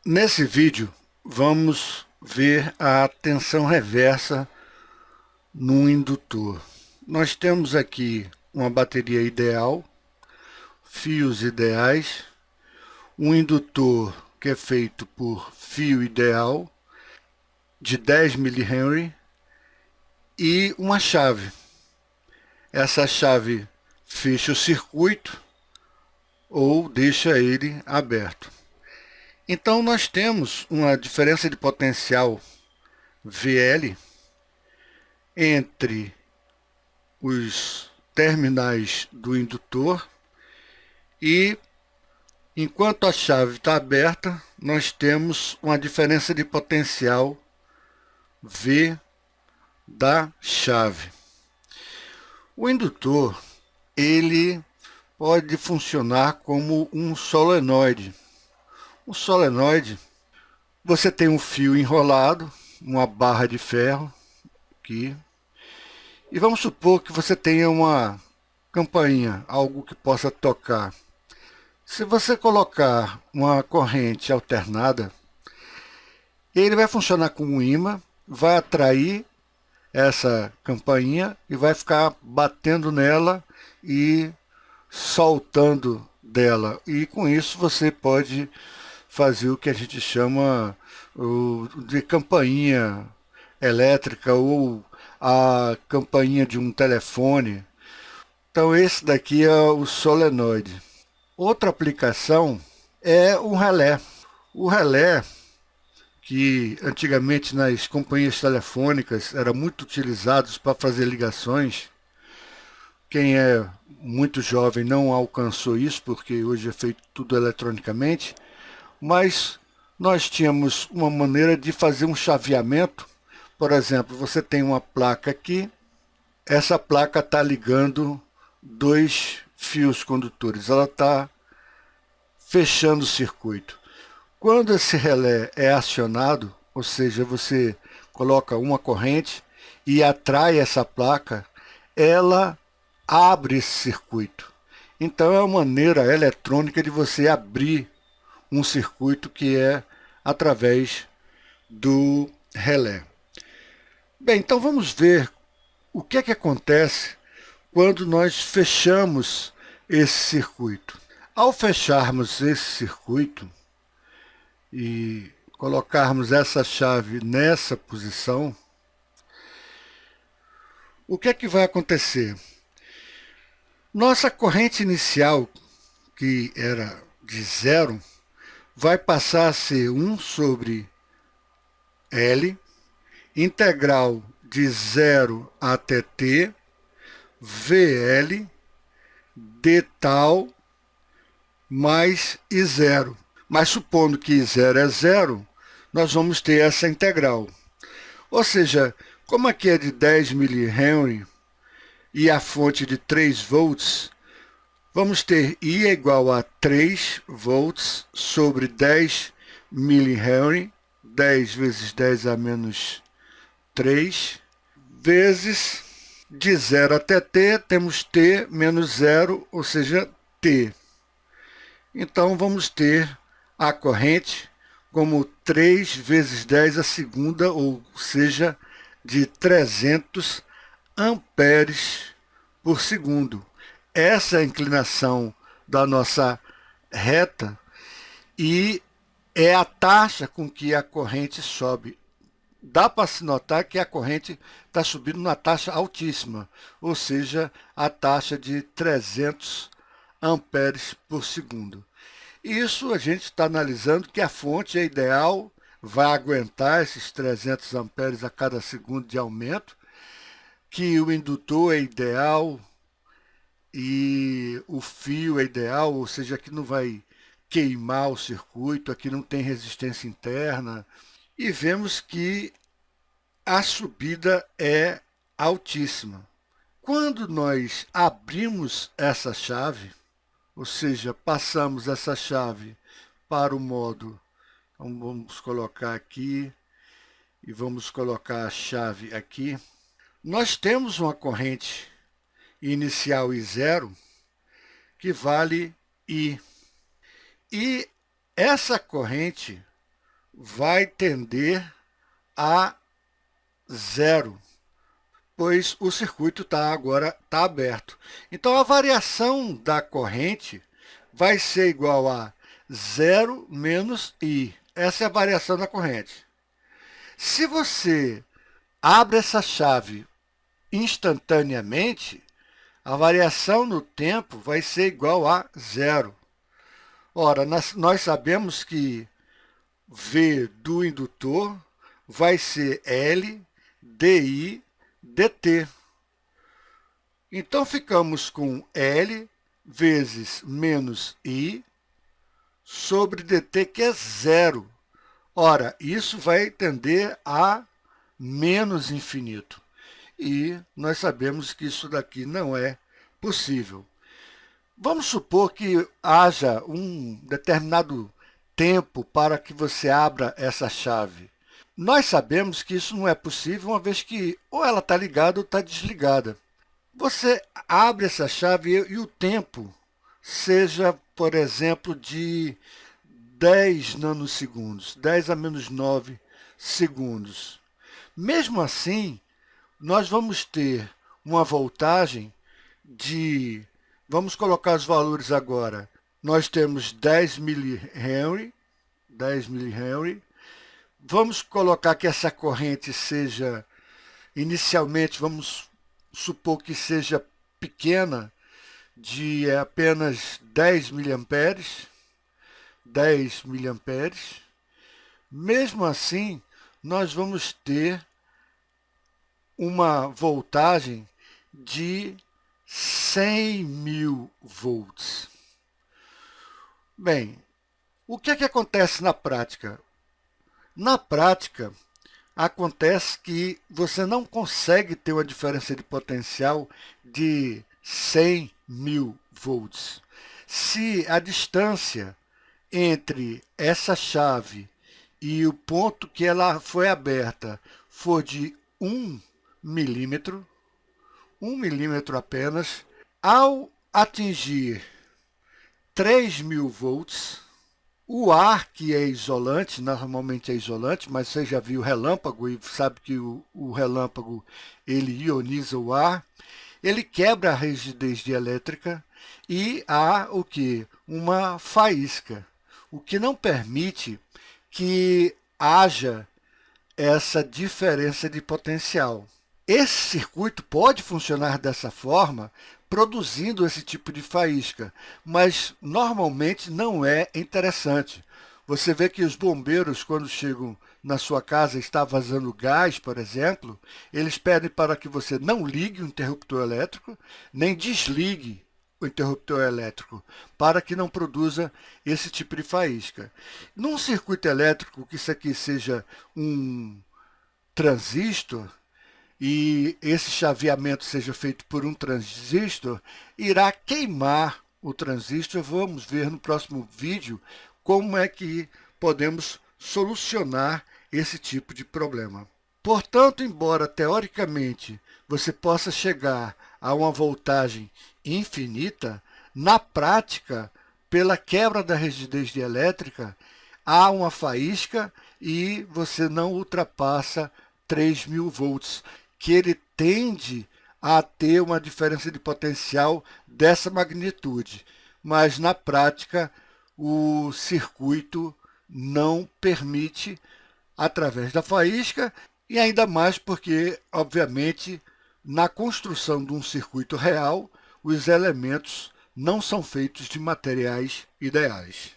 Nesse vídeo, vamos ver a tensão reversa num indutor. Nós temos aqui uma bateria ideal, fios ideais, um indutor que é feito por fio ideal de 10 mH e uma chave. Essa chave fecha o circuito ou deixa ele aberto. Então nós temos uma diferença de potencial VL entre os terminais do indutor e, enquanto a chave está aberta, nós temos uma diferença de potencial V da chave. O indutor, ele pode funcionar como um solenoide. Um solenoide, você tem um fio enrolado, uma barra de ferro aqui, e vamos supor que você tenha uma campainha, algo que possa tocar. Se você colocar uma corrente alternada, ele vai funcionar como um ímã, vai atrair essa campainha e vai ficar batendo nela e soltando dela. E com isso você pode fazer o que a gente chama de campainha elétrica ou a campainha de um telefone. Então esse daqui é o solenoide. Outra aplicação é o relé. O relé, que antigamente nas companhias telefônicas era muito utilizado para fazer ligações. Quem é muito jovem não alcançou isso, porque hoje é feito tudo eletronicamente, mas nós tínhamos uma maneira de fazer um chaveamento. Por exemplo, você tem uma placa aqui, essa placa está ligando dois fios condutores, ela está fechando o circuito. Quando esse relé é acionado, ou seja, você coloca uma corrente e atrai essa placa, ela abre esse circuito. Então é uma maneira eletrônica de você abrir um circuito que é através do relé. Bem, então vamos ver o que é que acontece quando nós fechamos esse circuito. Ao fecharmos esse circuito e colocarmos essa chave nessa posição, o que é que vai acontecer? Nossa corrente inicial, que era de zero, vai passar a ser 1 sobre L, integral de 0 até t, VL, d tal, mais I0. Mas supondo que I0 é zero, nós vamos ter essa integral. Ou seja, como aqui é de 10 mH e a fonte de 3 volts, vamos ter I é igual a 3 volts sobre 10 mH, 10 vezes 10 a menos 3, vezes de 0 até t, temos t menos 0, ou seja, t. Então, vamos ter a corrente como 3 vezes 10 a segunda, ou seja, de 300 amperes por segundo. Essa é a inclinação da nossa reta e é a taxa com que a corrente sobe. Dá para se notar que a corrente está subindo numa taxa altíssima, ou seja, a taxa de 300 amperes por segundo. Isso a gente está analisando que a fonte é ideal, vai aguentar esses 300 amperes a cada segundo de aumento, que o indutor é ideal e o fio é ideal, ou seja, aqui não vai queimar o circuito, aqui não tem resistência interna. E vemos que a subida é altíssima. Quando nós abrimos essa chave, ou seja, passamos essa chave para o modo, então vamos colocar aqui e vamos colocar a chave aqui, nós temos uma corrente inicial I0 que vale I. E essa corrente vai tender a zero, pois o circuito agora está aberto. Então, a variação da corrente vai ser igual a zero menos I. Essa é a variação da corrente. Se você abre essa chave instantaneamente, a variação no tempo vai ser igual a zero. Ora, nós sabemos que V do indutor vai ser L di dt. Então, ficamos com L vezes menos I sobre dt, que é zero. Ora, isso vai tender a menos infinito. E nós sabemos que isso daqui não é possível. Vamos supor que haja um determinado tempo para que você abra essa chave. Nós sabemos que isso não é possível, uma vez que ou ela está ligada ou está desligada. Você abre essa chave e o tempo seja, por exemplo, de 10 nanosegundos, 10 a menos 9 segundos. Mesmo assim, nós vamos ter uma voltagem de, vamos colocar os valores agora, nós temos 10 mH, vamos colocar que essa corrente seja, inicialmente, vamos supor que seja pequena, de apenas 10 miliamperes, mesmo assim, nós vamos ter uma voltagem de 100.000 volts. Bem, o que é que acontece na prática? Na prática, acontece que você não consegue ter uma diferença de potencial de 100.000 volts. Se a distância entre essa chave e o ponto que ela foi aberta for de 1 milímetro, 1 milímetro apenas, ao atingir 3.000 volts, o ar, que é isolante, normalmente é isolante, mas você já viu relâmpago e sabe que o relâmpago ele ioniza o ar, ele quebra a rigidez dielétrica e há o que? Uma faísca, o que não permite que haja essa diferença de potencial. Esse circuito pode funcionar dessa forma, produzindo esse tipo de faísca, mas normalmente não é interessante. Você vê que os bombeiros, quando chegam na sua casa e está vazando gás, por exemplo, eles pedem para que você não ligue o interruptor elétrico, nem desligue o interruptor elétrico, para que não produza esse tipo de faísca. Num circuito elétrico, que isso aqui seja um transistor, e esse chaveamento seja feito por um transistor, irá queimar o transistor. Vamos ver no próximo vídeo como é que podemos solucionar esse tipo de problema. Portanto, embora teoricamente você possa chegar a uma voltagem infinita, na prática, pela quebra da rigidez dielétrica, há uma faísca e você não ultrapassa 3.000 volts, que ele tende a ter uma diferença de potencial dessa magnitude, mas na prática o circuito não permite através da faísca, e ainda mais porque, obviamente, na construção de um circuito real, os elementos não são feitos de materiais ideais.